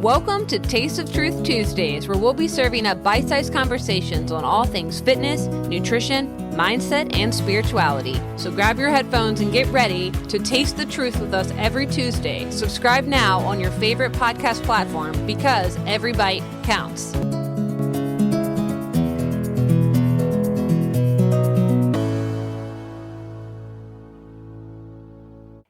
Welcome to Taste of Truth Tuesdays, where we'll be serving up bite-sized conversations on all things fitness, nutrition, mindset, and spirituality. So grab your headphones and get ready to taste the truth with us every Tuesday. Subscribe now on your favorite podcast platform because every bite counts.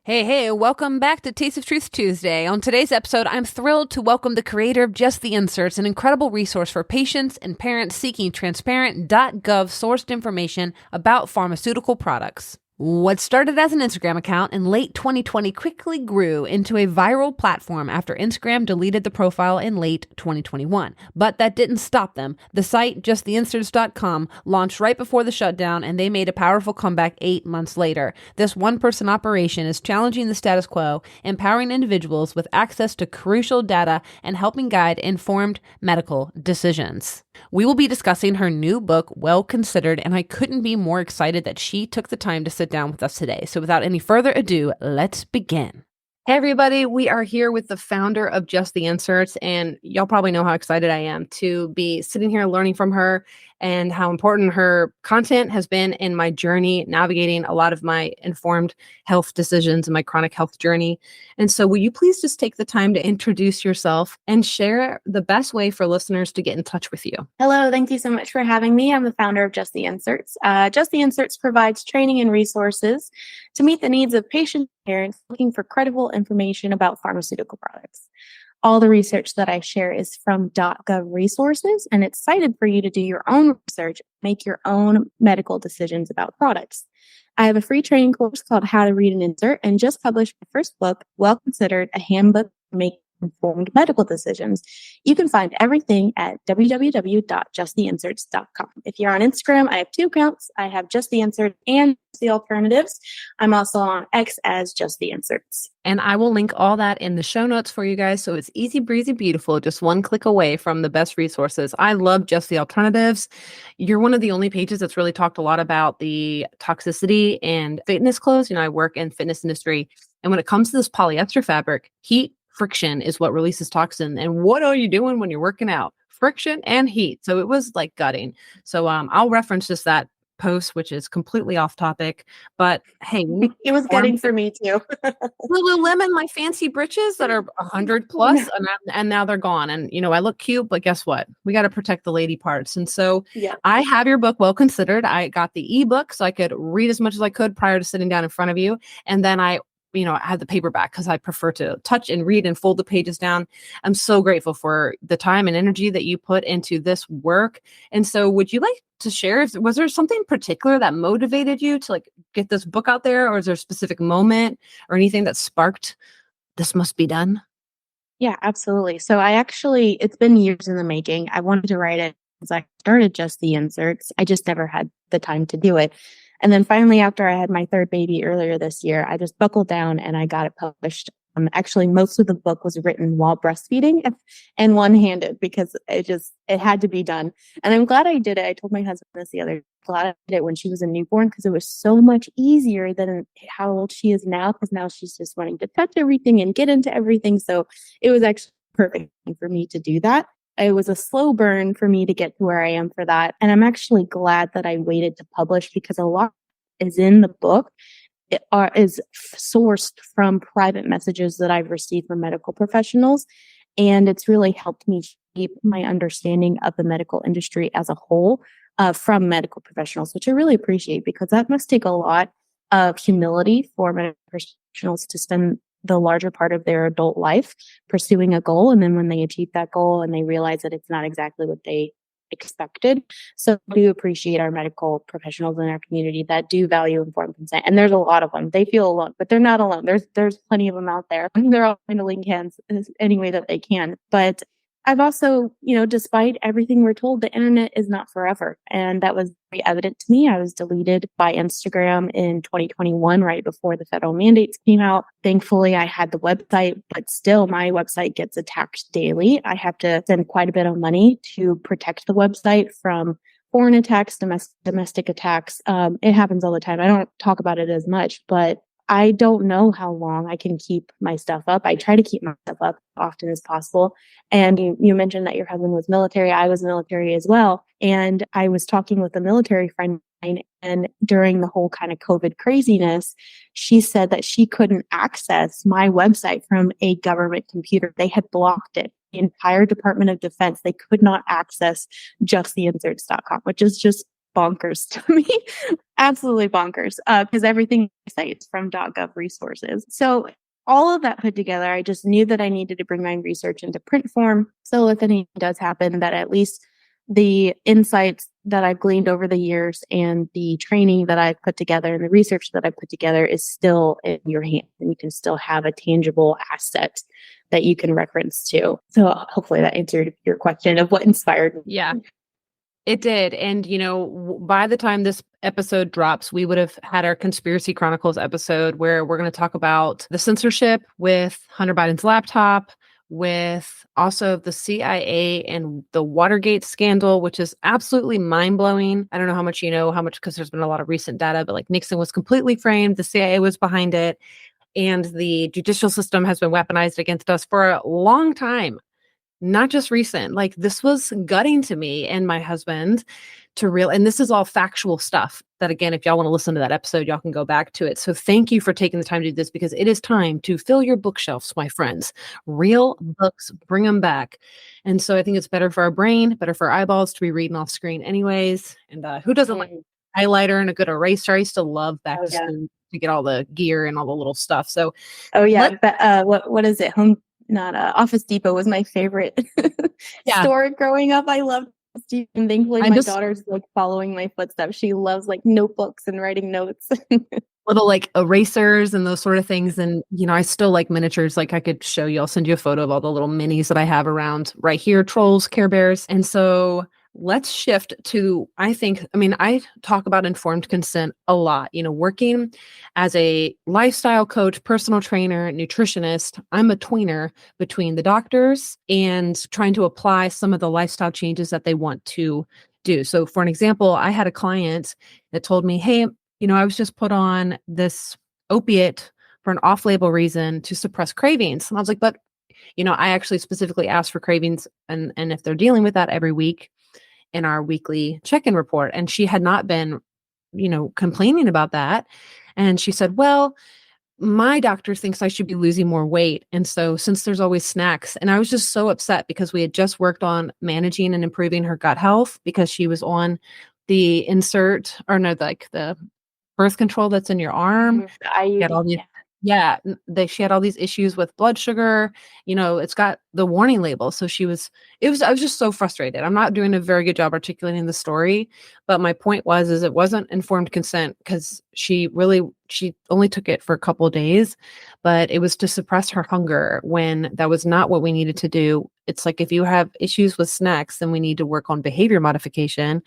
Hey, welcome back to Taste of Truth Tuesday. On today's episode, I'm thrilled to welcome the creator of Just the Inserts, an incredible resource for patients and parents seeking transparent .gov sourced information about pharmaceutical products. What started as an Instagram account in late 2020 quickly grew into a viral platform after Instagram deleted the profile in late 2021. But that didn't stop them. The site, justtheinserts.com, launched right before the shutdown, and they made a powerful comeback 8 months later. This one-person operation is challenging the status quo, empowering individuals with access to crucial data, and helping guide informed medical decisions. We will be discussing her new book, Well Considered, and I couldn't be more excited that she took the time to sit down with us today. So without any further ado, let's begin. Hey everybody, we are here with the founder of Just the Inserts, and y'all probably know how excited I am to be sitting here learning from her and how important her content has been in my journey, navigating a lot of my informed health decisions and my chronic health journey. And so will you please just take the time to introduce yourself and share the best way for listeners to get in touch with you? Hello, thank you so much for having me. I'm the founder of Just the Inserts. Just the Inserts provides training and resources to meet the needs of patients and parents looking for credible information about pharmaceutical products. All the research that I share is from .gov resources, and it's cited for you to do your own research, make your own medical decisions about products. I have a free training course called How to Read an Insert and just published my first book, Well Considered, a handbook to make informed medical decisions. You can find everything at www.justtheinserts.com. If you're on Instagram, I have 2 accounts. I have Just the Insert and the Alternatives. I'm also on X as Just the Inserts. And I will link all that in the show notes for you guys. So it's easy, breezy, beautiful, just one click away from the best resources. I love Just the Alternatives. You're one of the only pages that's really talked a lot about the toxicity and fitness clothes. You know, I work in fitness industry. And when it comes to this polyester fabric, heat, friction is what releases toxin. And what are you doing when you're working out? Friction and heat. So it was like gutting. So I'll reference just that post, which is completely off topic. But hey, it was gutting for me too. Lululemon, my fancy breeches that are 100 plus, and now they're gone. And you know, I look cute, but guess what? We got to protect the lady parts. And so I have your book, Well Considered. I got the ebook so I could read as much as I could prior to sitting down in front of you. And then I had the paperback because I prefer to touch and read and fold the pages down. I'm so grateful for the time and energy that you put into this work. And so would you like to share, was there something particular that motivated you to like get this book out there, or is there a specific moment or anything that sparked this must be done? Yeah, absolutely. So it's been years in the making. I wanted to write it as I started Just the Inserts. I just never had the time to do it. And then finally, after I had my 3rd baby earlier this year, I just buckled down and I got it published. Actually, most of the book was written while breastfeeding and one-handed because it had to be done. And I'm glad I did it. I told my husband this the other day. Glad I did it when she was a newborn because it was so much easier than how old she is now, because now she's just wanting to touch everything and get into everything. So it was actually perfect for me to do that. It was a slow burn for me to get to where I am for that. And I'm actually glad that I waited to publish because a lot is in the book is sourced from private messages that I've received from medical professionals. And it's really helped me shape my understanding of the medical industry as a whole from medical professionals, which I really appreciate because that must take a lot of humility for medical professionals to spend the larger part of their adult life pursuing a goal. And then when they achieve that goal and they realize that it's not exactly what they expected. So I do appreciate our medical professionals in our community that do value informed consent. And there's a lot of them. They feel alone, but they're not alone. There's plenty of them out there. They're all trying to link hands any way that they can. But I've also, despite everything we're told, the internet is not forever. And that was very evident to me. I was deleted by Instagram in 2021, right before the federal mandates came out. Thankfully, I had the website, but still my website gets attacked daily. I have to send quite a bit of money to protect the website from foreign attacks, domestic attacks. It happens all the time. I don't talk about it as much, but I don't know how long I can keep my stuff up. I try to keep my stuff up often as possible. And you mentioned that your husband was military. I was military as well. And I was talking with a military friend of mine, and during the whole kind of COVID craziness, she said that she couldn't access my website from a government computer. They had blocked it. The entire Department of Defense, they could not access justtheinserts.com, which is just bonkers to me. Absolutely bonkers. Because everything I say is from .gov resources. So all of that put together, I just knew that I needed to bring my research into print form. So if anything does happen, that at least the insights that I've gleaned over the years and the training that I've put together and the research that I've put together is still in your hands, and you can still have a tangible asset that you can reference to. So hopefully that answered your question of what inspired me. Yeah, it did. And, by the time this episode drops, we would have had our Conspiracy Chronicles episode where we're going to talk about the censorship with Hunter Biden's laptop, with also the CIA and the Watergate scandal, which is absolutely mind-blowing. I don't know how much because there's been a lot of recent data, but like Nixon was completely framed, the CIA was behind it, and the judicial system has been weaponized against us for a long time. Not just recent. Like, this was gutting to me and my husband and this is all factual stuff that, again, if y'all want to listen to that episode, y'all can go back to it. So thank you for taking the time to do this, because it is time to fill your bookshelves, my friends. Real books, bring them back. And so I think it's better for our brain, better for our eyeballs to be reading off screen anyways. And who doesn't like highlighter and a good eraser? I used to love back to school to get all the gear and all the little stuff. So but what is it? Not Office Depot was my favorite store growing up. I loved Office Depot, and thankfully my daughter's like following my footsteps. She loves like notebooks and writing notes. Little like erasers and those sort of things. And, I still like miniatures. Like, I could show you, I'll send you a photo of all the little minis that I have around right here, trolls, Care Bears. And so let's shift to, I talk about informed consent a lot, working as a lifestyle coach, personal trainer, nutritionist. I'm a tweener between the doctors and trying to apply some of the lifestyle changes that they want to do. So for an example, I had a client that told me, hey, I was just put on this opiate for an off-label reason to suppress cravings. And I was like, but, I actually specifically asked for cravings and if they're dealing with that every week in our weekly check-in report. And she had not been, complaining about that. And she said, well, my doctor thinks I should be losing more weight. And so since there's always snacks, and I was just so upset because we had just worked on managing and improving her gut health because she was on the the birth control that's in your arm. She had all these, she had all these issues with blood sugar. It's got the warning label. So I was just so frustrated. I'm not doing a very good job articulating the story, but my point is it wasn't informed consent because she only took it for a couple of days, but it was to suppress her hunger when that was not what we needed to do. It's like, if you have issues with snacks, then we need to work on behavior modification.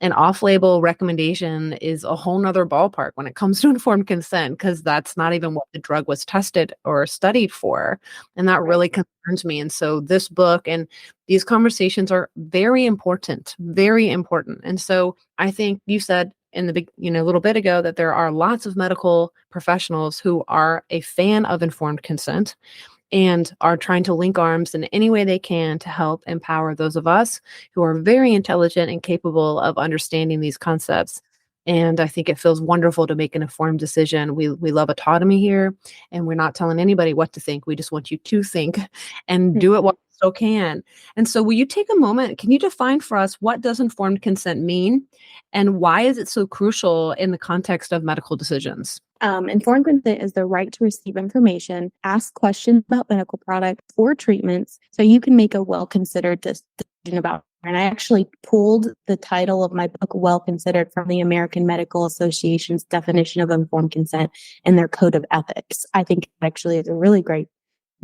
An off-label recommendation is a whole nother ballpark when it comes to informed consent, because that's not even what the drug was tested or studied for. And that really concerns me. And so this book and these conversations are very important, very important. And so I think you said in the big, a little bit ago, that there are lots of medical professionals who are a fan of informed consent and are trying to link arms in any way they can to help empower those of us who are very intelligent and capable of understanding these concepts. And I think it feels wonderful to make an informed decision. We love autonomy here, and we're not telling anybody what to think. We just want you to think and do it while you still can. And so will you take a moment? Can you define for us, what does informed consent mean, and why is it so crucial in the context of medical decisions? Informed consent is the right to receive information, ask questions about medical products or treatments, so you can make a well-considered decision about it. And I actually pulled the title of my book, Well Considered, from the American Medical Association's definition of informed consent and their code of ethics. I think it actually is a really great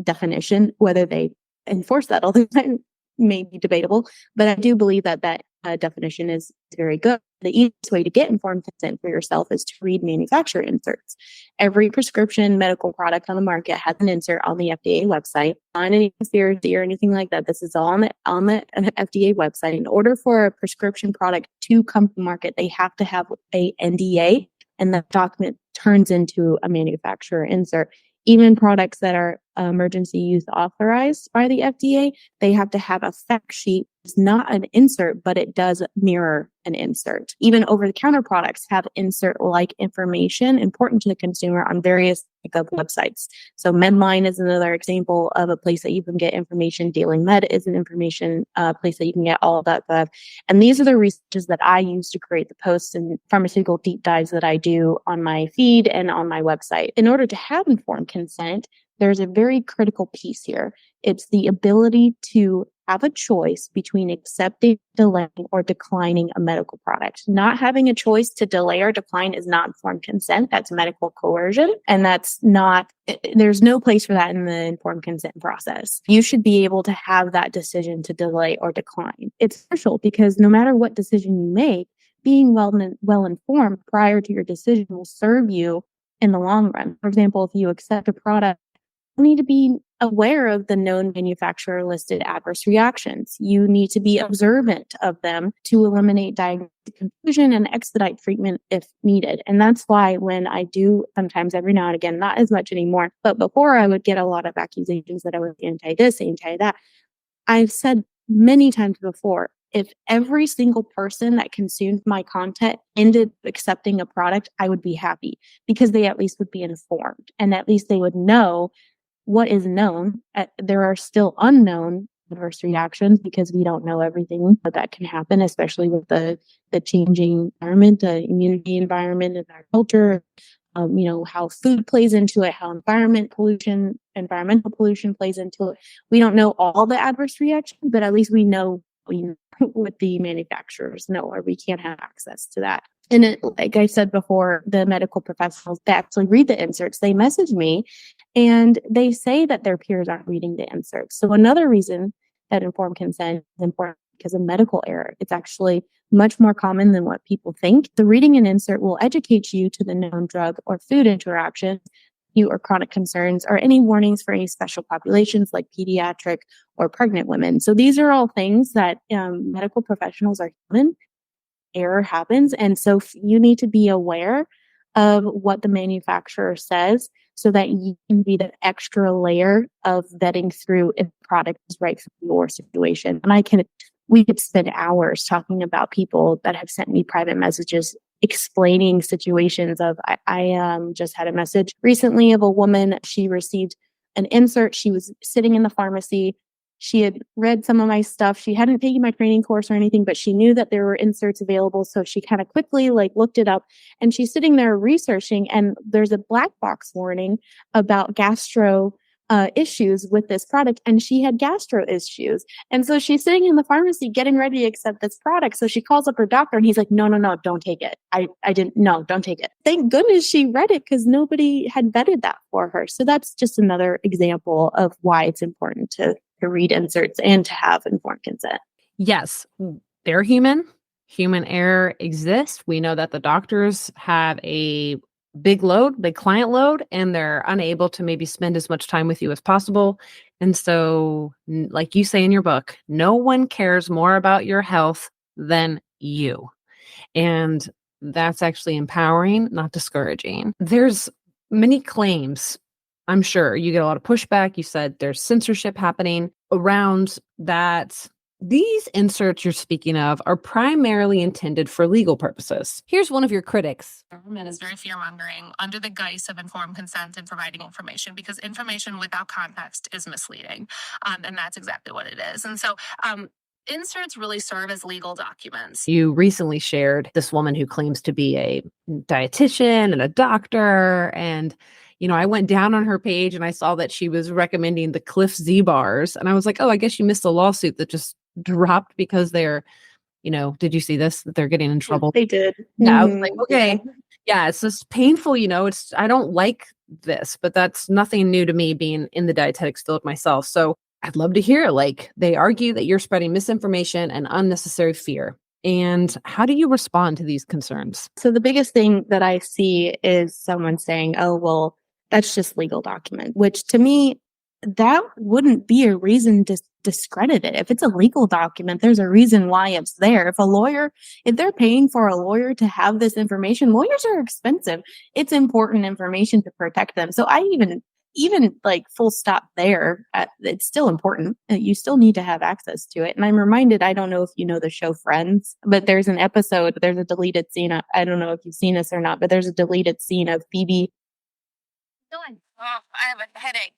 definition. Whether they enforce that all the time may be debatable, but I do believe that definition is very good. The easiest way to get informed consent for yourself is to read manufacturer inserts. Every prescription medical product on the market has an insert on the FDA website. Not any conspiracy or anything like that. This is all on the FDA website. In order for a prescription product to come to market, they have to have a NDA, and the document turns into a manufacturer insert. Even products that are emergency use authorized by the FDA, they have to have a fact sheet. It's not an insert, but it does mirror an insert. Even over-the-counter products have insert-like information important to the consumer on various websites. So Medline is another example of a place that you can get information. Daily Med is an information place that you can get all of that stuff. And these are the researches that I use to create the posts and pharmaceutical deep dives that I do on my feed and on my website. In order to have informed consent, there's a very critical piece here. It's the ability to have a choice between accepting, delaying, or declining a medical product. Not having a choice to delay or decline is not informed consent. That's medical coercion. And there's no place for that in the informed consent process. You should be able to have that decision to delay or decline. It's crucial because no matter what decision you make, being well informed prior to your decision will serve you in the long run. For example, if you accept a product, you need to be aware of the known manufacturer listed adverse reactions. You need to be observant of them to eliminate diagnostic confusion and expedite treatment if needed. And that's why when I do sometimes every now and again, not as much anymore, but before I would get a lot of accusations that I was anti this, anti that. I've said many times before, if every single person that consumed my content ended accepting a product, I would be happy because they at least would be informed and at least they would know what is known. There are still unknown adverse reactions because we don't know everything, but that can happen, especially with the changing environment, the immunity environment in our culture. How food plays into it, how environmental pollution plays into it. We don't know all the adverse reactions, but at least we know what the manufacturers know, or we can't have access to that. And like I said before, the medical professionals that actually read the inserts, they message me and they say that their peers aren't reading the inserts. So another reason that informed consent is important because of medical error. It's actually much more common than what people think. The reading an insert will educate you to the known drug or food interactions, or chronic concerns, or any warnings for any special populations like pediatric or pregnant women. So these are all things that medical professionals are human. Error happens. And so you need to be aware of what the manufacturer says so that you can be the extra layer of vetting through if the product is right for your situation. And we could spend hours talking about people that have sent me private messages explaining situations of, I just had a message recently of a woman. She received an insert. She was sitting in the pharmacy. She had read some of my stuff. She hadn't taken my training course or anything, but she knew that there were inserts available. So she kind of quickly looked it up and she's sitting there researching and there's a black box warning about gastro issues with this product. And she had gastro issues. And so she's sitting in the pharmacy getting ready to accept this product. So she calls up her doctor and he's like, no, don't take it. Don't take it. Thank goodness she read it because nobody had vetted that for her. So that's just another example of why it's important to read inserts and to have informed consent. Yes, they're human. Human error exists. We know that the doctors have a big client load, and they're unable to maybe spend as much time with you as possible. And so, like you say in your book, no one cares more about your health than you. And that's actually empowering, not discouraging. There's many claims. I'm sure you get a lot of pushback. You said there's censorship happening around that. These inserts you're speaking of are primarily intended for legal purposes. Here's one of your critics. The government is very fear-mongering under the guise of informed consent and providing information because information without context is misleading. And that's exactly what it is. And so inserts really serve as legal documents. You recently shared this woman who claims to be a dietitian and a doctor. And, I went down on her page and I saw that she was recommending the Cliff Z bars. And I was like, oh, I guess you missed the lawsuit that just dropped because they're, did you see this? That they're getting in trouble. They did. Yeah, I was like, okay. Yeah, it's just painful, I don't like this, but that's nothing new to me being in the dietetics field myself. So I'd love to hear, they argue that you're spreading misinformation and unnecessary fear. And how do you respond to these concerns? So the biggest thing that I see is someone saying, oh, well, that's just legal document, which to me, that wouldn't be a reason to discredit it. If it's a legal document, there's a reason why it's there. If they're paying for a lawyer to have this information, lawyers are expensive. It's important information to protect them. So I even like full stop there, it's still important. You still need to have access to it. And I'm reminded, I don't know if you know the show Friends, but there's a deleted scene. I don't know if you've seen this or not, but there's a deleted scene of Phoebe. Doing? Oh, I have a headache.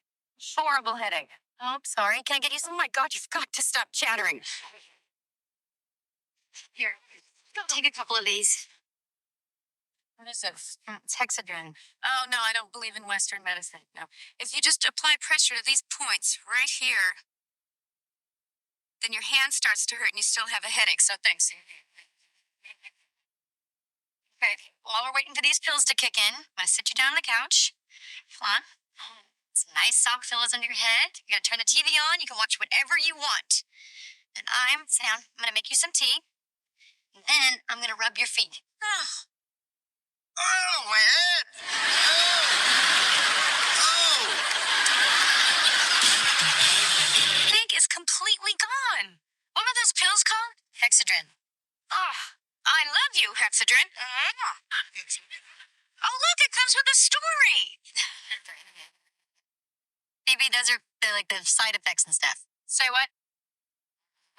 Horrible headache. Oh, I'm sorry. Can I get you some? Oh my God, you've got to stop chattering. Here, go take a couple of these. What is this? It's Hexadrin. Oh, no, I don't believe in Western medicine. No. If you just apply pressure to these points right here, then your hand starts to hurt and you still have a headache, so thanks. Okay, while we're waiting for these pills to kick in, I'm going to sit you down on the couch. Come on. It's nice soft pillows under your head. You're going to turn the TV on. You can watch whatever you want. And sit down. I'm going to make you some tea. And then I'm going to rub your feet. Oh. Oh, my head! Oh! Headache is completely gone. What are those pills called? Hexadrin. Oh, I love you, Hexadrin. Oh, look, it comes with a story. Maybe they're like the side effects and stuff. Say what?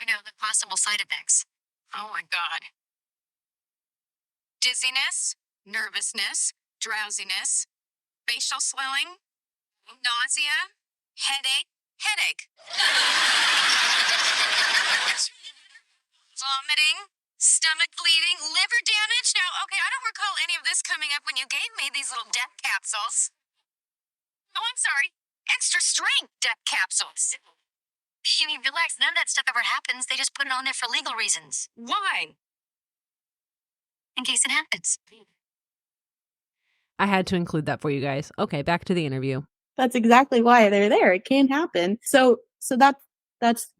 I know the possible side effects. Oh my God. Dizziness, nervousness, drowsiness, facial swelling, nausea, headache. Vomiting, stomach bleeding, liver damage. Now, okay, I don't recall any of this coming up when you gave me these little death capsules. Oh, I'm sorry. Extra strength death capsules. You need to relax. None of that stuff ever happens. They just put it on there for legal reasons. Why? In case it happens. I had to include that for you guys. Okay, back to the interview. That's exactly why they're there. It can happen. So that's,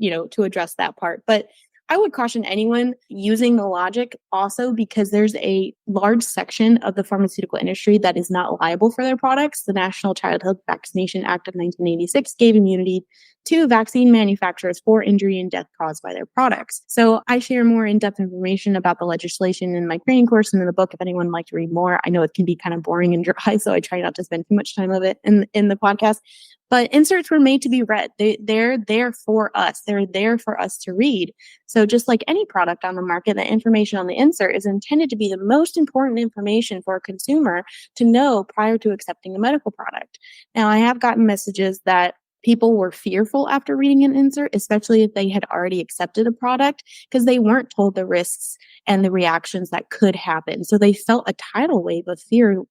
to address that part. But I would caution anyone using the logic also because there's a large section of the pharmaceutical industry that is not liable for their products. The National Childhood Vaccination Act of 1986 gave immunity to vaccine manufacturers for injury and death caused by their products. So I share more in-depth information about the legislation in my training course and in the book if anyone would like to read more. I know it can be kind of boring and dry, so I try not to spend too much time of it in the podcast. But inserts were made to be read. They're there for us. They're there for us to read. So just like any product on the market, the information on the insert is intended to be the most important information for a consumer to know prior to accepting a medical product. Now, I have gotten messages that people were fearful after reading an insert, especially if they had already accepted a product, because they weren't told the risks and the reactions that could happen. So they felt a tidal wave of fear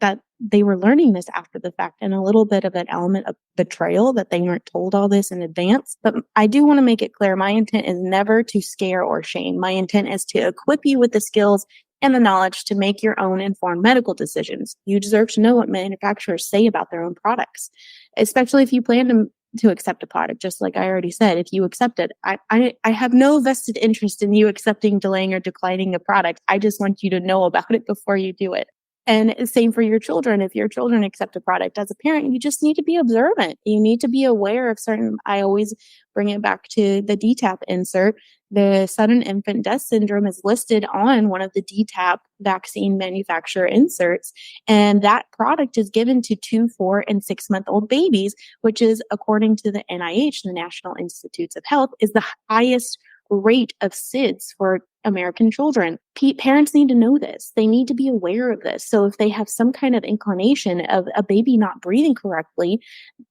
that they were learning this after the fact and a little bit of an element of betrayal that they weren't told all this in advance. But I do want to make it clear, my intent is never to scare or shame. My intent is to equip you with the skills and the knowledge to make your own informed medical decisions. You deserve to know what manufacturers say about their own products, especially if you plan to accept a product. Just like I already said, if you accept it, I have no vested interest in you accepting, delaying, or declining a product. I just want you to know about it before you do it. And same for your children. If your children accept a product as a parent, you just need to be observant. You need to be aware of I always bring it back to the DTaP insert. The sudden infant death syndrome is listed on one of the DTaP vaccine manufacturer inserts. And that product is given to 2, 4, and 6-month-old babies, which is, according to the NIH, the National Institutes of Health, is the highest rate of SIDS for American children. Parents need to know this. They need to be aware of this. So if they have some kind of inclination of a baby not breathing correctly,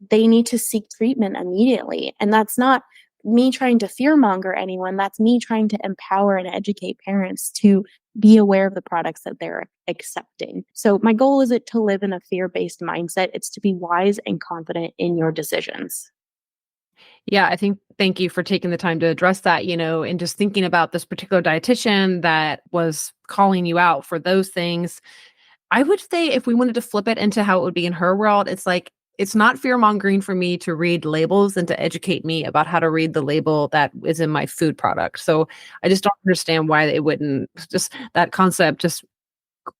they need to seek treatment immediately. And that's not me trying to fearmonger anyone. That's me trying to empower and educate parents to be aware of the products that they're accepting. So my goal isn't to live in a fear-based mindset. It's to be wise and confident in your decisions. Yeah, thank you for taking the time to address that, and just thinking about this particular dietitian that was calling you out for those things. I would say if we wanted to flip it into how it would be in her world, it's like, it's not fear mongering for me to read labels and to educate me about how to read the label that is in my food product. So I just don't understand why they wouldn't just that concept just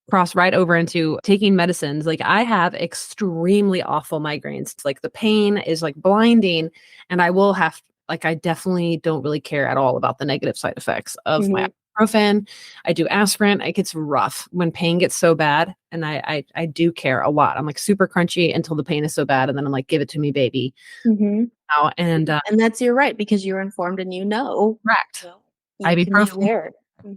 cross right over into taking medicines. Like I have extremely awful migraines. It's like the pain is like blinding and I will have like I definitely don't really care at all about the negative side effects of my Mhm. ibuprofen. I do aspirin. It gets rough when pain gets so bad, and I do care a lot. I'm like super crunchy until the pain is so bad, and then I'm like, give it to me, baby. Mhm. Now and And that's your right because you're informed and you know. correct. Well, you can be Ibuprofen. aware.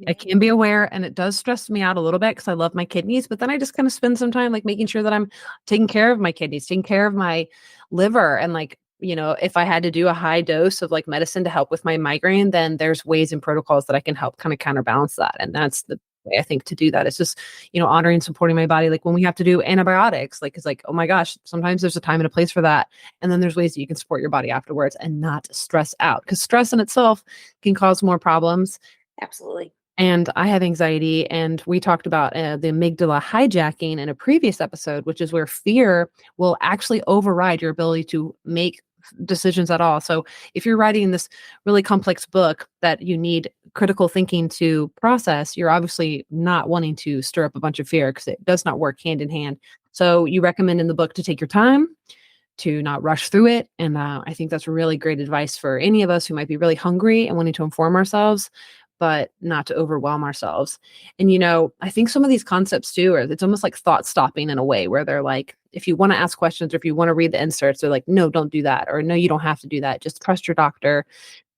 I Mhm. can be aware, and it does stress me out a little bit because I love my kidneys, but then I just kind of spend some time like making sure that I'm taking care of my kidneys, taking care of my liver. And like, if I had to do a high dose of like medicine to help with my migraine, then there's ways and protocols that I can help kind of counterbalance that. And that's the way I think to do that. It's just, honoring and supporting my body. Like when we have to do antibiotics, like it's like, oh my gosh, sometimes there's a time and a place for that. And then there's ways that you can support your body afterwards and not stress out because stress in itself can cause more problems. Absolutely. And I have anxiety, and we talked about the amygdala hijacking in a previous episode, which is where fear will actually override your ability to make decisions at all. So if you're writing this really complex book that you need critical thinking to process, you're obviously not wanting to stir up a bunch of fear because it does not work hand in hand. So you recommend in the book to take your time, to not rush through it. And I think that's really great advice for any of us who might be really hungry and wanting to inform ourselves, but not to overwhelm ourselves. And, I think some of these concepts too, it's almost like thought stopping in a way where they're like, if you want to ask questions or if you want to read the inserts, they're like, no, don't do that. Or no, you don't have to do that. Just trust your doctor.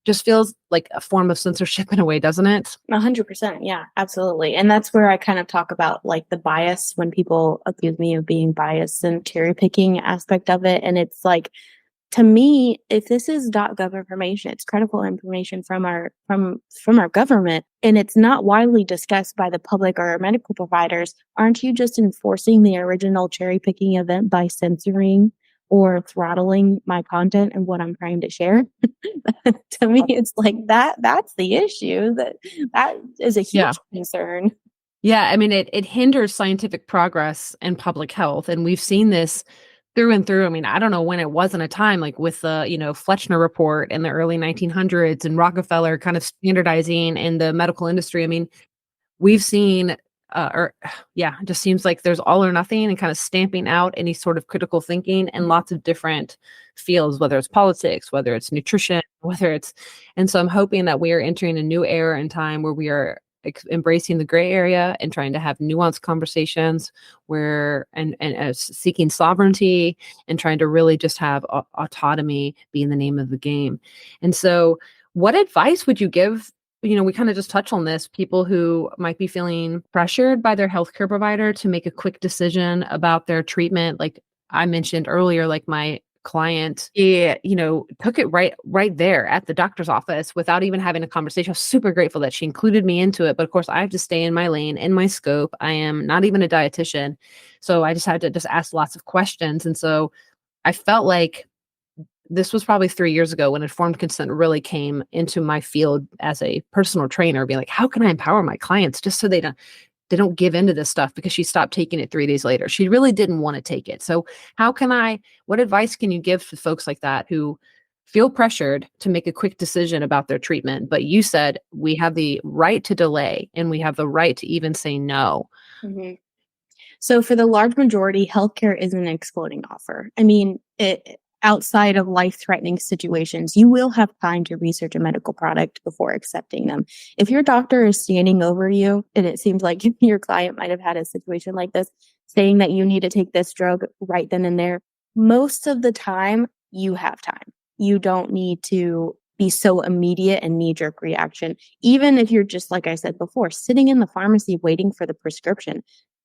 Just feels like a form of censorship in a way, doesn't it? 100%. Yeah, absolutely. And that's where I kind of talk about like the bias when people accuse me of being biased and cherry picking aspect of it. And it's like, to me, if this is .gov information, it's critical information from our government, and it's not widely discussed by the public or our medical providers. Aren't you just enforcing the original cherry picking event by censoring or throttling my content and what I'm trying to share? To me, it's like that's the issue. That is a Yeah. huge concern. Yeah, I mean, it hinders scientific progress and public health, and we've seen this through and through. I mean, I don't know when it wasn't a time like with the, Fletcher report in the early 1900s and Rockefeller kind of standardizing in the medical industry. I mean, we've seen, or yeah, it just seems like there's all or nothing and kind of stamping out any sort of critical thinking in lots of different fields, whether it's politics, whether it's nutrition, and so I'm hoping that we are entering a new era in time where we are embracing the gray area and trying to have nuanced conversations where and seeking sovereignty and trying to really just have autonomy being the name of the game. And so what advice would you give, we kind of just touch on this, people who might be feeling pressured by their healthcare provider to make a quick decision about their treatment? Like I mentioned earlier, like my client, took it right there at the doctor's office without even having a conversation. I was super grateful that she included me into it. But of course, I have to stay in my lane, in my scope. I am not even a dietitian. So I just had to just ask lots of questions. And so I felt like this was probably 3 years ago when informed consent really came into my field as a personal trainer, being like, how can I empower my clients just so they don't give into this stuff, because she stopped taking it 3 days later. She really didn't want to take it. So what advice can you give to folks like that who feel pressured to make a quick decision about their treatment? But you said we have the right to delay and we have the right to even say no. Mhm. So for the large majority, healthcare is an exploding offer. I mean, outside of life-threatening situations, you will have time to research a medical product before accepting them. If your doctor is standing over you, and it seems like your client might have had a situation like this, saying that you need to take this drug right then and there, most of the time you have time. You don't need to be so immediate and knee-jerk reaction. Even if you're just, like I said before, sitting in the pharmacy waiting for the prescription,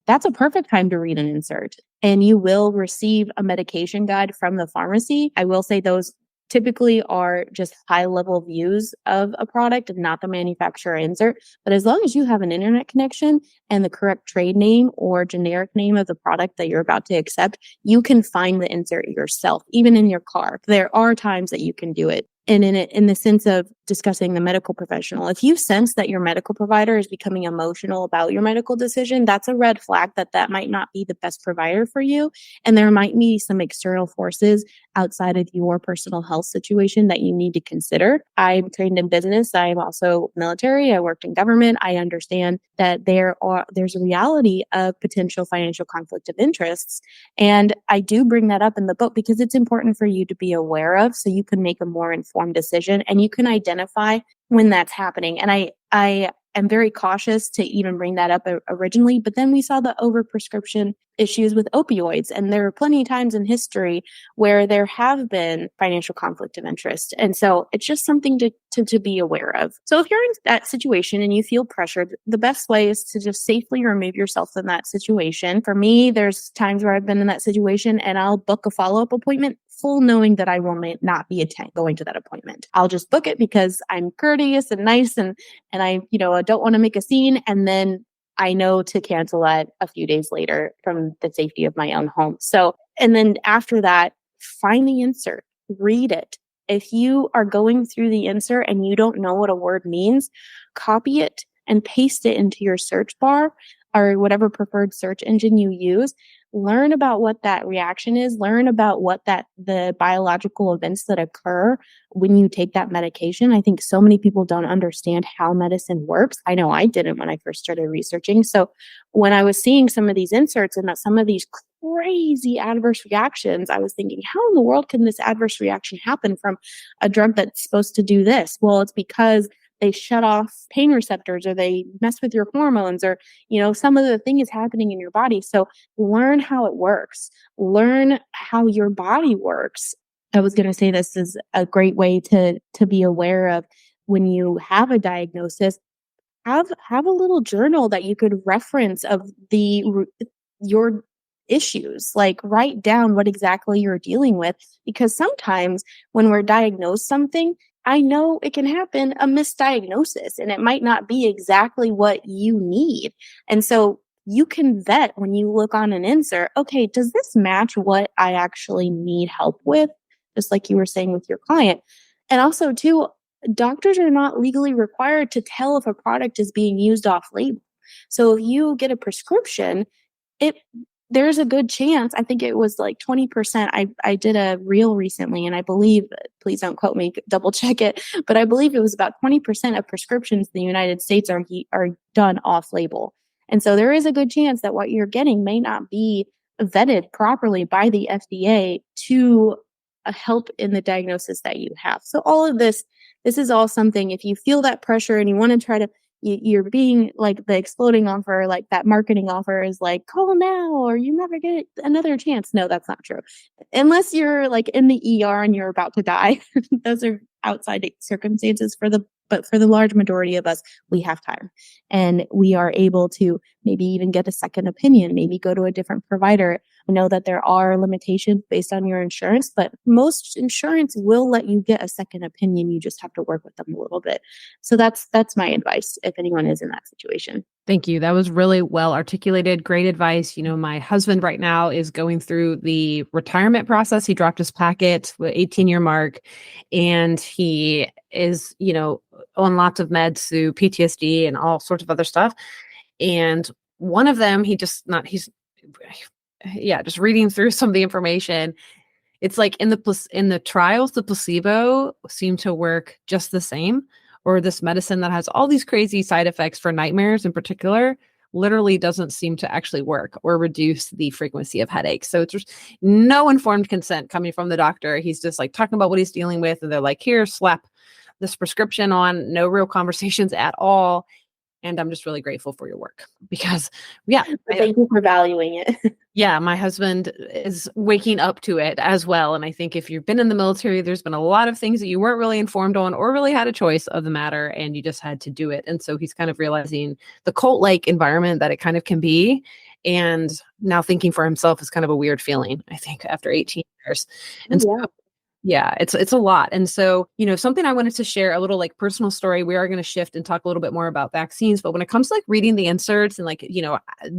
that's a perfect time to read an insert. And you will receive a medication guide from the pharmacy. I will say those typically are just high level views of a product and not the manufacturer insert. But as long as you have an internet connection and the correct trade name or generic name of the product that you're about to accept, you can find the insert yourself, even in your car. There are times that you can do it. And in the sense of discussing the medical professional, if you sense that your medical provider is becoming emotional about your medical decision, that's a red flag that might not be the best provider for you. And there might be some external forces outside of your personal health situation that you need to consider. I'm trained in business. I'm also military. I worked in government. I understand that there's a reality of potential financial conflict of interests. And I do bring that up in the book because it's important for you to be aware of so you can make a more informed informed decision. And you can identify when that's happening. And I am very cautious to even bring that up originally, but then we saw the overprescription issues with opioids. And there are plenty of times in history where there have been financial conflict of interest. And so it's just something to be aware of. So if you're in that situation and you feel pressured, the best way is to just safely remove yourself from that situation. For me, there's times where I've been in that situation and I'll book a follow-up appointment full knowing that I will not be going to that appointment. I'll just book it because I'm courteous and nice and I, don't want to make a scene. And then I know to cancel that a few days later from the safety of my own home. So, and then after that, find the insert, read it. If you are going through the insert and you don't know what a word means, copy it and paste it into your search bar or whatever preferred search engine you use. Learn about what that reaction is, learn about what the biological events that occur when you take that medication. I think so many people don't understand how medicine works. I know I didn't when I first started researching. So when I was seeing some of these inserts and some of these crazy adverse reactions, I was thinking, how in the world can this adverse reaction happen from a drug that's supposed to do this? Well, it's because they shut off pain receptors or they mess with your hormones or, some of the thing is happening in your body. So learn how it works. Learn how your body works. I was going to say this is a great way to be aware of when you have a diagnosis. Have a little journal that you could reference of your issues, like write down what exactly you're dealing with, because sometimes when we're diagnosed something, I know it can happen, a misdiagnosis, and it might not be exactly what you need. And so you can vet when you look on an insert, okay, does this match what I actually need help with? Just like you were saying with your client. And also too, doctors are not legally required to tell if a product is being used off label. So if you get a prescription, there's a good chance, I think it was like 20%. I did a reel recently and I believe, please don't quote me, double check it, but I believe it was about 20% of prescriptions in the United States are done off label. And so there is a good chance that what you're getting may not be vetted properly by the FDA to help in the diagnosis that you have. So all of this is all something, if you feel that pressure and you want to try to you're being like the exploding offer, like that marketing offer is like, call now or you never get another chance. No, that's not true. Unless you're like in the ER and you're about to die. Those are outside circumstances but for the large majority of us, we have time and we are able to maybe even get a second opinion, maybe go to a different provider. I know that there are limitations based on your insurance, but most insurance will let you get a second opinion. You just have to work with them a little bit. So that's my advice if anyone is in that situation. Thank you. That was really well articulated. Great advice. My husband right now is going through the retirement process. He dropped his packet, the 18-year mark, and he is, on lots of meds through PTSD and all sorts of other stuff. And one of them, just reading through some of the information. It's like in the trials, the placebo seemed to work just the same, or this medicine that has all these crazy side effects for nightmares in particular literally doesn't seem to actually work or reduce the frequency of headaches. So it's just no informed consent coming from the doctor. He's just like talking about what he's dealing with. And they're like, here, slap this prescription on, no real conversations at all. And I'm just really grateful for your work because, thank you for valuing it. Yeah, my husband is waking up to it as well. And I think if you've been in the military, there's been a lot of things that you weren't really informed on or really had a choice of the matter, and you just had to do it. And so he's kind of realizing the cult-like environment that it kind of can be. And now thinking for himself is kind of a weird feeling, I think, after 18 years. And so yeah, it's a lot. And so, something I wanted to share, a little like personal story. We are going to shift and talk a little bit more about vaccines. But when it comes to like reading the inserts and like,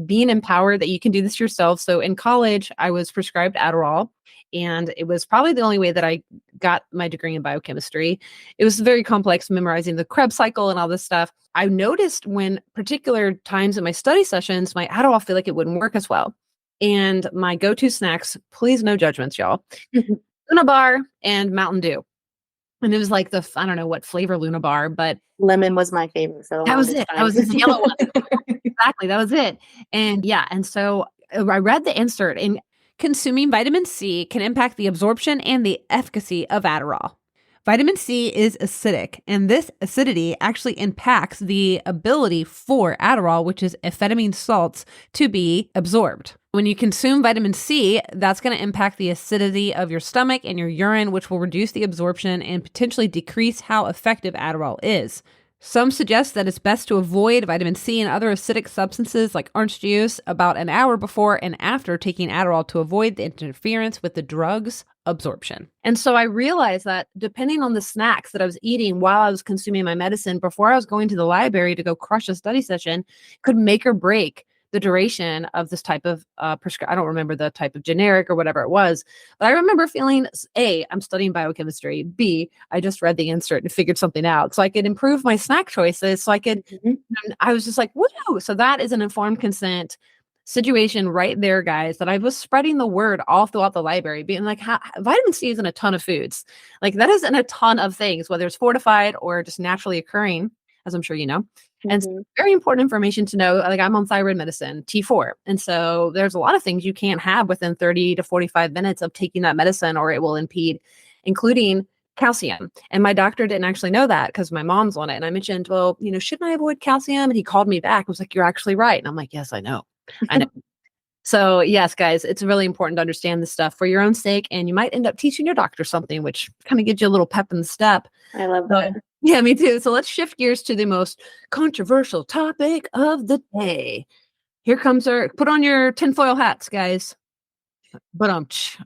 being empowered that you can do this yourself. So in college, I was prescribed Adderall, and it was probably the only way that I got my degree in biochemistry. It was very complex, memorizing the Krebs cycle and all this stuff. I noticed when particular times in my study sessions, my Adderall feel like it wouldn't work as well. And my go-to snacks, please no judgments, y'all. Luna Bar and Mountain Dew. And it was like I don't know what flavor Luna Bar, but lemon was my favorite. So that was it. That was the yellow one. Exactly. That was it. And and so I read the insert, and consuming vitamin C can impact the absorption and the efficacy of Adderall. Vitamin C is acidic, and this acidity actually impacts the ability for Adderall, which is amphetamine salts, to be absorbed. When you consume vitamin C, that's going to impact the acidity of your stomach and your urine, which will reduce the absorption and potentially decrease how effective Adderall is. Some suggest that it's best to avoid vitamin C and other acidic substances like orange juice about an hour before and after taking Adderall to avoid the interference with the drug's absorption. And so I realized that depending on the snacks that I was eating while I was consuming my medicine before I was going to the library to go crush a study session could make or break the duration of this type of I don't remember the type of generic or whatever it was, but I remember feeling, A, I'm studying biochemistry. B, I just read the insert and figured something out. So I could improve my snack choices. So I was just like, woo! So that is an informed consent situation right there, guys, that I was spreading the word all throughout the library, being like, vitamin C is in a ton of foods. Like that is in a ton of things, whether it's fortified or just naturally occurring, as I'm sure you know. And very important information to know. Like I'm on thyroid medicine, T4. And so there's a lot of things you can't have within 30 to 45 minutes of taking that medicine, or it will impede, including calcium. And my doctor didn't actually know that because my mom's on it. And I mentioned, well, shouldn't I avoid calcium? And he called me back. I was like, you're actually right. And I'm like, yes, I know. I know. So yes, guys, it's really important to understand this stuff for your own sake. And you might end up teaching your doctor something, which kind of gives you a little pep in the step. I love that. Yeah, me too. So let's shift gears to the most controversial topic of the day. Here comes put on your tinfoil hats, guys. But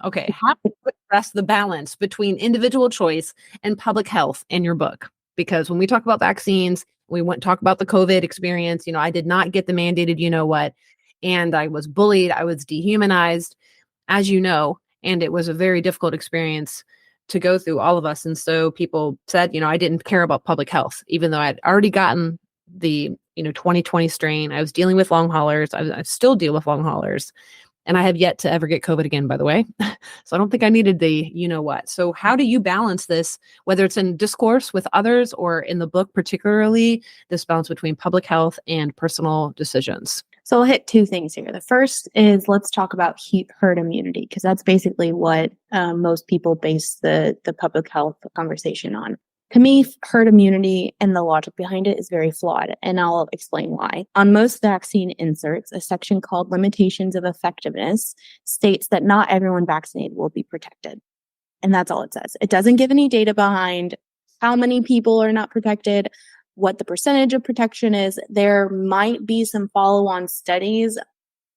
okay, how to address the balance between individual choice and public health in your book? Because when we talk about vaccines, we went talk about the COVID experience. I did not get the mandated, what, and I was bullied. I was dehumanized, as you know, and it was a very difficult experience to go through, all of us. And so people said, I didn't care about public health, even though I'd already gotten the 2020 strain. I was dealing with long haulers. I still deal with long haulers. And I have yet to ever get COVID again, by the way. So I don't think I needed the what. So how do you balance this, whether it's in discourse with others or in the book, particularly this balance between public health and personal decisions? So I'll hit two things here. The first is let's talk about herd immunity, because that's basically what most people base the public health conversation on. To me, herd immunity and the logic behind it is very flawed, and I'll explain why. On most vaccine inserts, a section called Limitations of Effectiveness states that not everyone vaccinated will be protected. And that's all it says. It doesn't give any data behind how many people are not protected, what the percentage of protection is. There might be some follow-on studies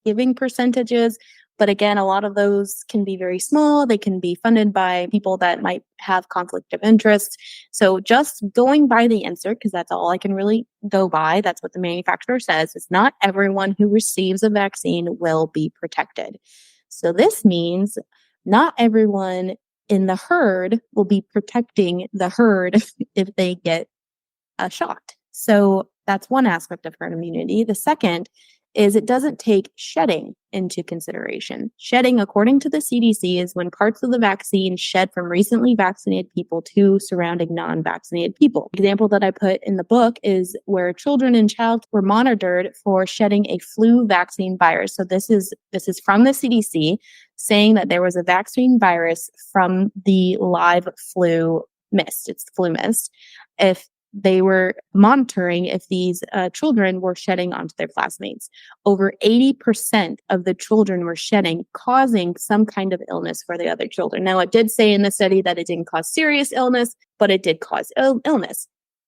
giving percentages, but again, a lot of those can be very small. They can be funded by people that might have conflict of interest. So just going by the insert, because that's all I can really go by, that's what the manufacturer says, is not everyone who receives a vaccine will be protected. So this means not everyone in the herd will be protecting the herd if they get a shot. So that's one aspect of herd immunity. The second is it doesn't take shedding into consideration. Shedding, according to the CDC, is when parts of the vaccine shed from recently vaccinated people to surrounding non-vaccinated people. The example that I put in the book is where children and child were monitored for shedding a flu vaccine virus. So this is from the CDC saying that there was a vaccine virus from the live flu mist. It's the flu mist. If they were monitoring if these children were shedding onto their classmates. Over 80% of the children were shedding, causing some kind of illness for the other children. Now, it did say in the study that it didn't cause serious illness, but it did cause illness.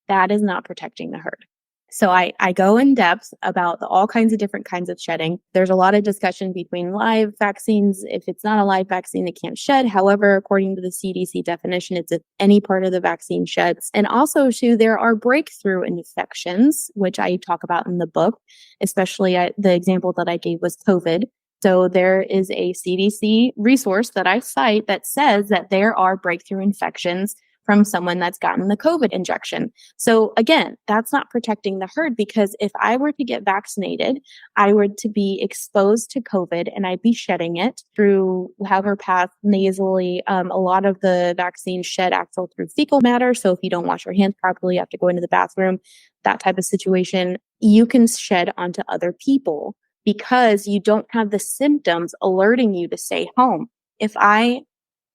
That is not protecting the herd. So I go in depth about all kinds of different kinds of shedding. There's a lot of discussion between live vaccines. If it's not a live vaccine, it can't shed. However, according to the CDC definition, it's if any part of the vaccine sheds. And also, too, there are breakthrough infections, which I talk about in the book, especially the example that I gave was COVID. So there is a CDC resource that I cite that says that there are breakthrough infections from someone that's gotten the COVID injection. So again, that's not protecting the herd, because if I were to get vaccinated, I were to be exposed to COVID and I'd be shedding it through however path, nasally. A lot of the vaccines shed actual through fecal matter. So if you don't wash your hands properly, you have to go into the bathroom, that type of situation, you can shed onto other people because you don't have the symptoms alerting you to stay home. If I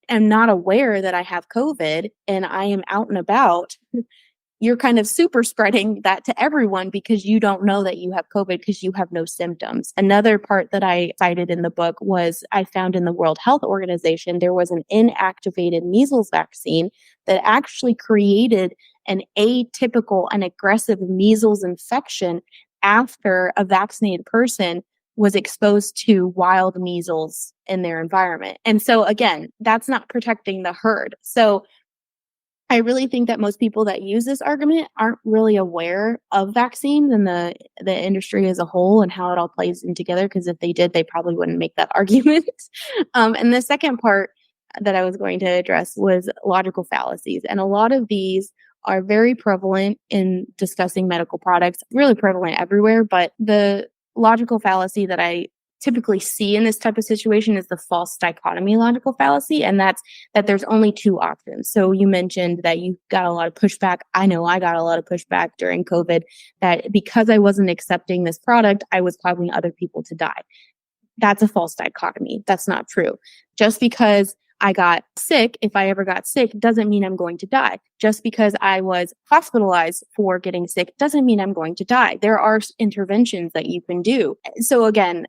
am not aware that I have COVID and I am out and about, you're kind of super spreading that to everyone because you don't know that you have COVID because you have no symptoms. Another part that I cited in the book was I found in the World Health Organization, there was an inactivated measles vaccine that actually created an atypical and aggressive measles infection after a vaccinated person was exposed to wild measles in their environment. And so again, that's not protecting the herd. So I really think that most people that use this argument aren't really aware of vaccines and the industry as a whole and how it all plays in together. Because if they did, they probably wouldn't make that argument. And the second part that I was going to address was logical fallacies, and a lot of these are very prevalent in discussing medical products, really prevalent everywhere. But the logical fallacy that I typically see in this type of situation is the false dichotomy logical fallacy, and that's that there's only two options. So you mentioned that you got a lot of pushback. I know I got a lot of pushback during COVID that because I wasn't accepting this product, I was causing other people to die. That's a false dichotomy. That's not true. Just because I got sick, if I ever got sick, doesn't mean I'm going to die. Just because I was hospitalized for getting sick doesn't mean I'm going to die. There are interventions that you can do. So again,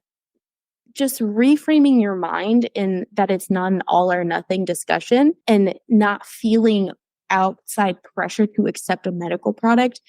just reframing your mind in that it's not an all or nothing discussion and not feeling outside pressure to accept a medical product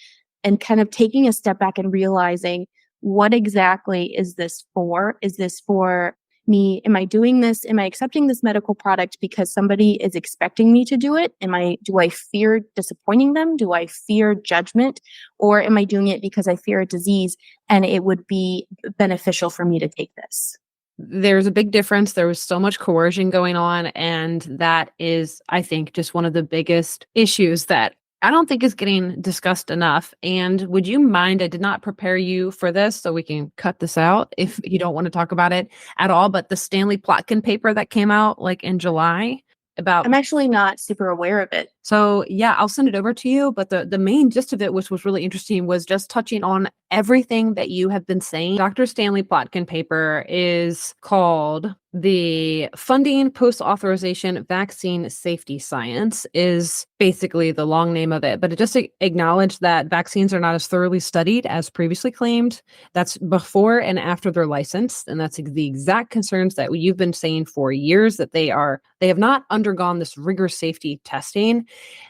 and kind of taking a step back and realizing what exactly is this for? Is this for me? Am I doing this? Am I accepting this medical product because somebody is expecting me to do it? Do I fear disappointing them? Do I fear judgment? Or am I doing it because I fear a disease and it would be beneficial for me to take this? There's a big difference. There was so much coercion going on. And that is, I think, just one of the biggest issues that I don't think is getting discussed enough. And would you mind? I did not prepare you for this, so we can cut this out if you don't want to talk about it at all. But the Stanley Plotkin paper that came out like in July about. I'm actually not super aware of it. So yeah, I'll send it over to you. But the main gist of it, which was really interesting, was just touching on everything that you have been saying. Dr. Stanley Plotkin paper is called the Funding Post-Authorization Vaccine Safety Science, is basically the long name of it. But it just acknowledged that vaccines are not as thoroughly studied as previously claimed. That's before and after they're licensed. And that's the exact concerns that you've been saying for years, that they have not undergone this rigorous safety testing,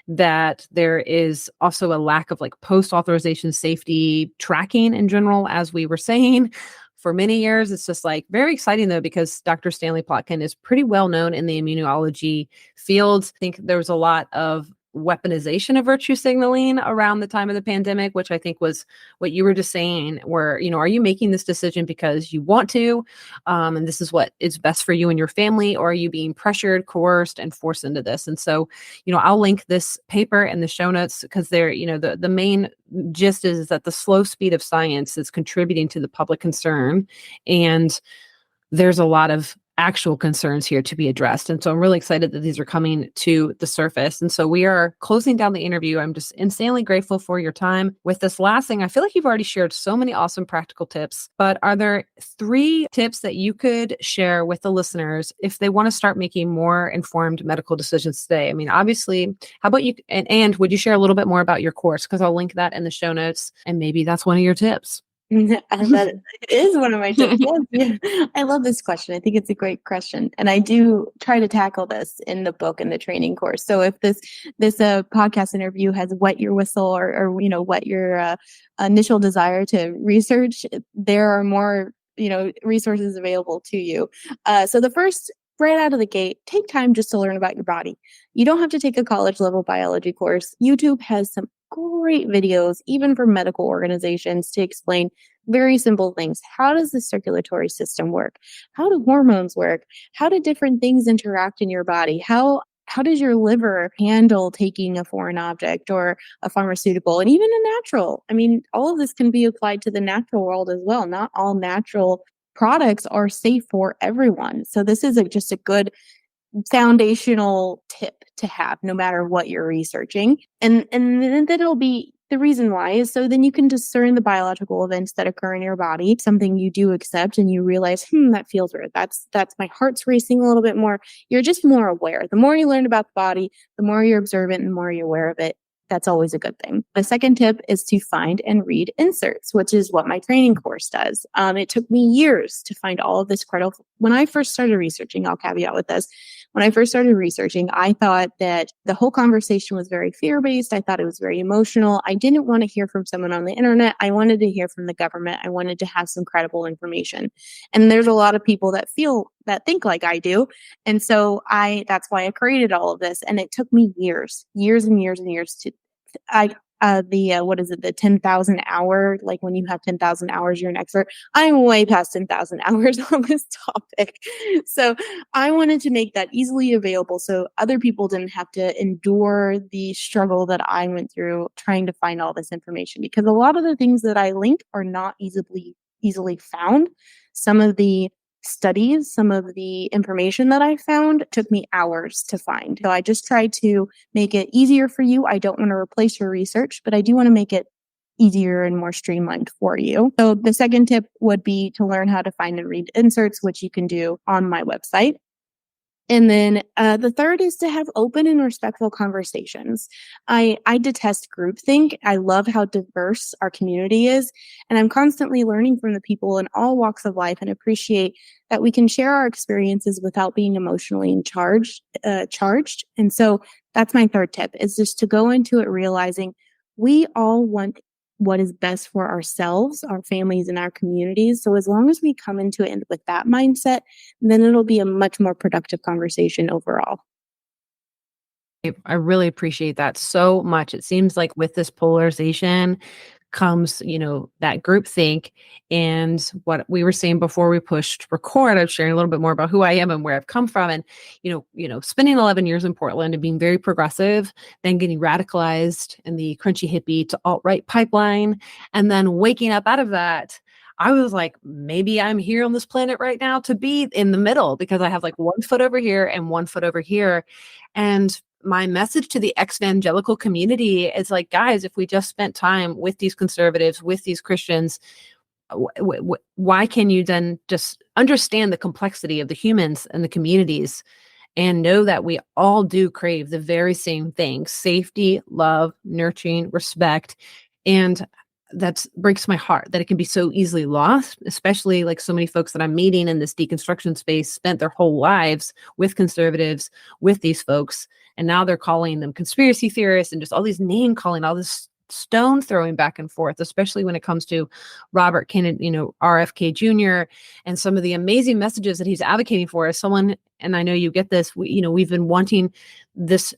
that there is also a lack of like post-authorization safety tracking in general, as we were saying for many years. It's just like very exciting though, because Dr. Stanley Plotkin is pretty well known in the immunology field. I think there was a lot of weaponization of virtue signaling around the time of the pandemic, which I think was what you were just saying, where, are you making this decision because you want to, and this is what is best for you and your family, or are you being pressured, coerced, and forced into this? And so, I'll link this paper in the show notes, because they're, the main gist is that the slow speed of science is contributing to the public concern, and there's a lot of actual concerns here to be addressed. And so I'm really excited that these are coming to the surface. And so we are closing down the interview. I'm just insanely grateful for your time. With this last thing, I feel like you've already shared so many awesome practical tips, but are there 3 tips that you could share with the listeners if they want to start making more informed medical decisions today? I mean, obviously, how about you, and would you share a little bit more about your course? Because I'll link that in the show notes, and maybe that's one of your tips. That is one of my tips. Yes, yeah. I love this question. I think it's a great question, and I do try to tackle this in the book and the training course. So if this podcast interview has wet your whistle, or whet your initial desire to research, there are more resources available to you. So the first, right out of the gate, take time just to learn about your body. You don't have to take a college level biology course. YouTube has some great videos, even for medical organizations, to explain very simple things. How does the circulatory system work? How do hormones work? How do different things interact in your body? How does your liver handle taking a foreign object or a pharmaceutical, and even a natural? I mean, all of this can be applied to the natural world as well. Not all natural products are safe for everyone. So this is just a good foundational tip to have no matter what you're researching. And then it'll be The reason why is so then you can discern the biological events that occur in your body, something you do accept, and you realize, that feels weird. That's my heart's racing a little bit more. You're just more aware. The more you learn about the body, the more you're observant and the more you're aware of it. That's always a good thing. The second tip is to find and read inserts, which is what my training course does. It took me years to find all of this credible. When I first started researching, I'll caveat with this. When I first started researching, I thought that the whole conversation was very fear-based. I thought it was very emotional. I didn't want to hear from someone on the internet. I wanted to hear from the government. I wanted to have some credible information. And there's a lot of people that think like I do. And so that's why I created all of this. And it took me years and years and years what is it, the 10,000 hour, like when you have 10,000 hours, you're an expert. I'm way past 10,000 hours on this topic. So I wanted to make that easily available so other people didn't have to endure the struggle that I went through trying to find all this information, because a lot of the things that I link are not easily found. Some of the studies, some of the information that I found took me hours to find. So I just tried to make it easier for you. I don't want to replace your research, but I do want to make it easier and more streamlined for you. So the second tip would be to learn how to find and read inserts, which you can do on my website. And then the third is to have open and respectful conversations. I detest groupthink. I love how diverse our community is. And I'm constantly learning from the people in all walks of life and appreciate that we can share our experiences without being emotionally charged. And so that's my third tip, is just to go into it realizing we all want what is best for ourselves, our families, and our communities. So as long as we come into it with that mindset, then it'll be a much more productive conversation overall. I really appreciate that so much. It seems like with this polarization comes, that group think. And what we were saying before we pushed record, I was sharing a little bit more about who I am and where I've come from. And, spending 11 years in Portland and being very progressive, then getting radicalized in the crunchy hippie to alt-right pipeline, and then waking up out of that. I was like, maybe I'm here on this planet right now to be in the middle, because I have like 1 foot over here and 1 foot over here. And my message to the evangelical community is like, guys, if we just spent time with these conservatives, with these Christians, why can you then just understand the complexity of the humans and the communities and know that we all do crave the very same things: safety, love, nurturing, respect. And that breaks my heart that it can be so easily lost, especially like so many folks that I'm meeting in this deconstruction space spent their whole lives with conservatives, with these folks. And now they're calling them conspiracy theorists and just all these name calling, all this stone throwing back and forth, especially when it comes to Robert Kennedy, RFK Jr. and some of the amazing messages that he's advocating for. As someone, and I know you get this, we've been wanting this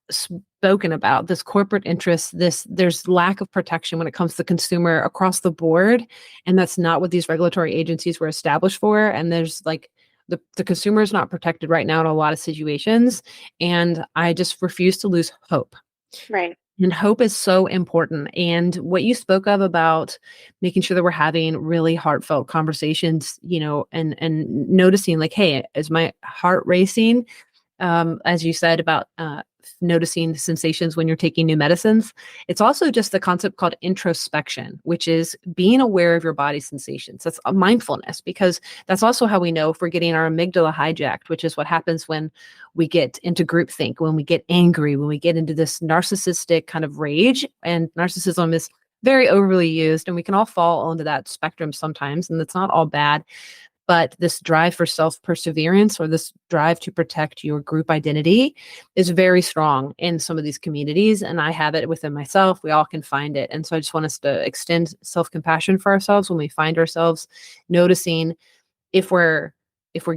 spoken about, this corporate interest, there's lack of protection when it comes to consumer across the board. And that's not what these regulatory agencies were established for. And there's like, the consumer is not protected right now in a lot of situations. And I just refuse to lose hope. Right. And hope is so important. And what you spoke of about making sure that we're having really heartfelt conversations, and noticing like, hey, is my heart racing? As you said about noticing sensations when you're taking new medicines. It's also just the concept called introspection, which is being aware of your body sensations. That's a mindfulness, because that's also how we know if we're getting our amygdala hijacked, which is what happens when we get into groupthink, when we get angry, when we get into this narcissistic kind of rage. And narcissism is very overly used, and we can all fall onto that spectrum sometimes, and it's not all bad. But this drive for self-perseverance, or this drive to protect your group identity, is very strong in some of these communities. And I have it within myself. We all can find it. And so I just want us to extend self-compassion for ourselves when we find ourselves noticing if we're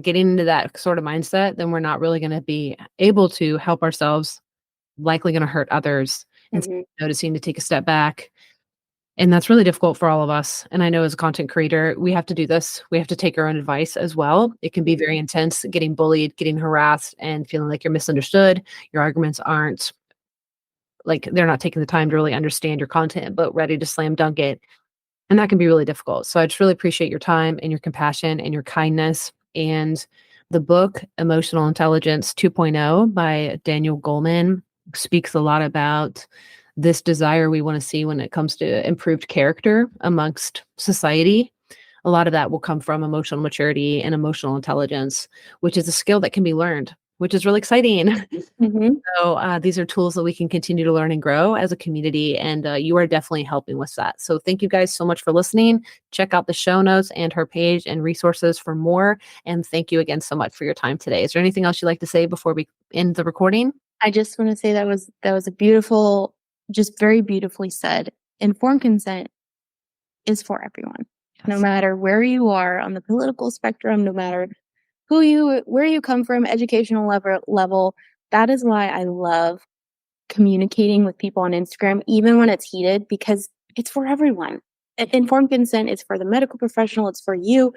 getting into that sort of mindset, then we're not really going to be able to help ourselves, likely going to hurt others. And noticing to take a step back. And that's really difficult for all of us. And I know as a content creator, we have to do this. We have to take our own advice as well. It can be very intense, getting bullied, getting harassed, and feeling like you're misunderstood. Your arguments aren't like, they're not taking the time to really understand your content, but ready to slam dunk it. And that can be really difficult. So I just really appreciate your time and your compassion and your kindness. And the book, Emotional Intelligence 2.0 by Daniel Goleman, speaks a lot about this desire we want to see when it comes to improved character amongst society, a lot of that will come from emotional maturity and emotional intelligence, which is a skill that can be learned, which is really exciting. Mm-hmm. So these are tools that we can continue to learn and grow as a community, and you are definitely helping with that. So thank you guys so much for listening. Check out the show notes and her page and resources for more. And thank you again so much for your time today. Is there anything else you'd like to say before we end the recording? I just want to say that was a beautiful, just very beautifully said. Informed consent is for everyone, no matter where you are on the political spectrum, no matter where you come from, educational level. That is why I love communicating with people on Instagram, even when it's heated, because it's for everyone. Informed consent is for the medical professional. It's for you.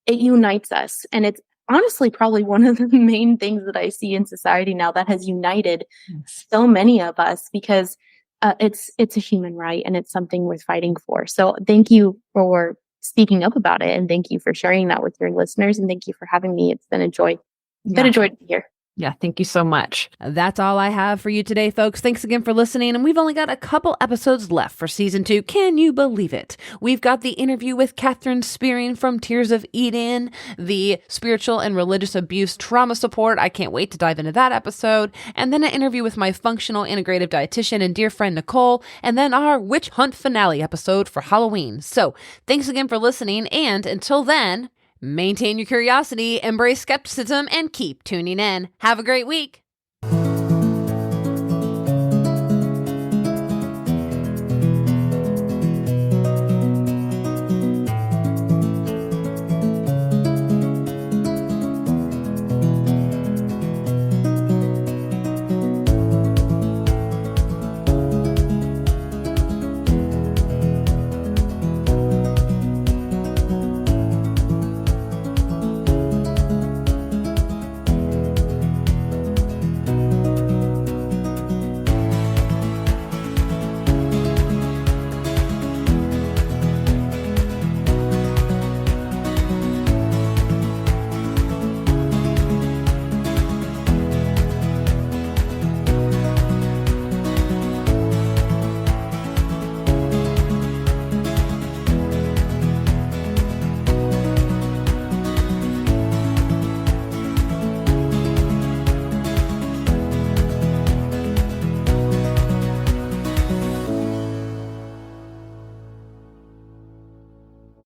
It unites us. And it's honestly probably one of the main things that I see in society now that has united so many of us, because it's a human right and it's something worth fighting for. So thank you for speaking up about it, and thank you for sharing that with your listeners, and thank you for having me. It's been a joy. It's been a joy to be here. Yeah, thank you so much. That's all I have for you today, folks. Thanks again for listening. And we've only got a couple episodes left for season 2. Can you believe it? We've got the interview with Catherine Spearing from Tears of Eden, the spiritual and religious abuse trauma support. I can't wait to dive into that episode. And then an interview with my functional integrative dietitian and dear friend Nicole. And then our witch hunt finale episode for Halloween. So thanks again for listening. And until then, maintain your curiosity, embrace skepticism, and keep tuning in. Have a great week.